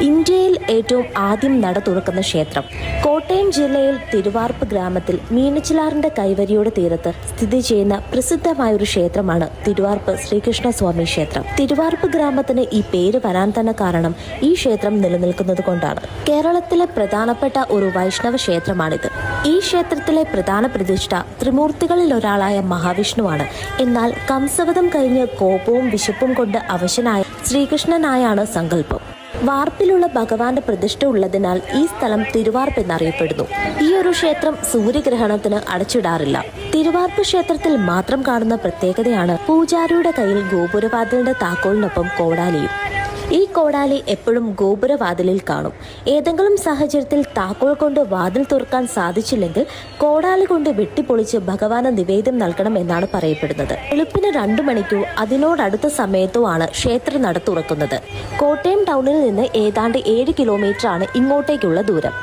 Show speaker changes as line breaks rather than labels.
ഇന്ത്യയിൽ ഏറ്റവും ആദ്യം നട തുറക്കുന്ന ക്ഷേത്രം. കോട്ടയം ജില്ലയിൽ തിരുവാർപ്പ് ഗ്രാമത്തിൽ മീനച്ചിലാറിന്റെ കൈവരിയുടെ തീരത്ത് സ്ഥിതി ചെയ്യുന്ന പ്രസിദ്ധമായൊരു ക്ഷേത്രമാണ് തിരുവാർപ്പ് ശ്രീകൃഷ്ണസ്വാമി ക്ഷേത്രം. തിരുവാർപ്പ് ഗ്രാമത്തിന് ഈ പേര് വരാൻ തന്നെ കാരണം ഈ ക്ഷേത്രം നിലനിൽക്കുന്നത് കൊണ്ടാണ്. കേരളത്തിലെ പ്രധാനപ്പെട്ട ഒരു വൈഷ്ണവ ക്ഷേത്രമാണിത്. ഈ ക്ഷേത്രത്തിലെ പ്രധാന പ്രതിഷ്ഠ ത്രിമൂർത്തികളിൽ ഒരാളായ മഹാവിഷ്ണുവാണ്. എന്നാൽ കംസവധം കഴിഞ്ഞ് കോപവും വിശപ്പും കൊണ്ട് അവശനായ ശ്രീകൃഷ്ണനായാണ് സങ്കല്പം. വാർപ്പിലുള്ള ഭഗവാന്റെ പ്രതിഷ്ഠ ഉള്ളതിനാൽ ഈ സ്ഥലം തിരുവാർപ്പ് എന്നറിയപ്പെടുന്നു. ഈ ഒരു ക്ഷേത്രം സൂര്യഗ്രഹണത്തിന് അടച്ചിടാറില്ല. തിരുവാർപ്പ് ക്ഷേത്രത്തിൽ മാത്രം കാണുന്ന പ്രത്യേകതയാണ് പൂജാരിയുടെ കയ്യിൽ ഗോപുരവാതിലിന്റെ താക്കോലിനൊപ്പം കോടാലിയും. ഈ കോടാലി എപ്പോഴും ഗോപുരവാതിലിൽ കാണും. ഏതെങ്കിലും സാഹചര്യത്തിൽ താക്കോൽ കൊണ്ട് വാതിൽ തുറക്കാൻ സാധിച്ചില്ലെങ്കിൽ കോടാലി കൊണ്ട് വെട്ടിപ്പൊളിച്ച് ഭഗവാന് നിവേദ്യം നൽകണം എന്നാണ് പറയപ്പെടുന്നത്. വെളുപ്പിന് 2 മണിക്കോ അതിനോടടുത്ത സമയത്തോ ആണ് ക്ഷേത്ര നട തുറക്കുന്നത്. കോട്ടയം ടൗണിൽ നിന്ന് ഏതാണ്ട് 7 കിലോമീറ്റർ ആണ് ഇങ്ങോട്ടേക്കുള്ള ദൂരം.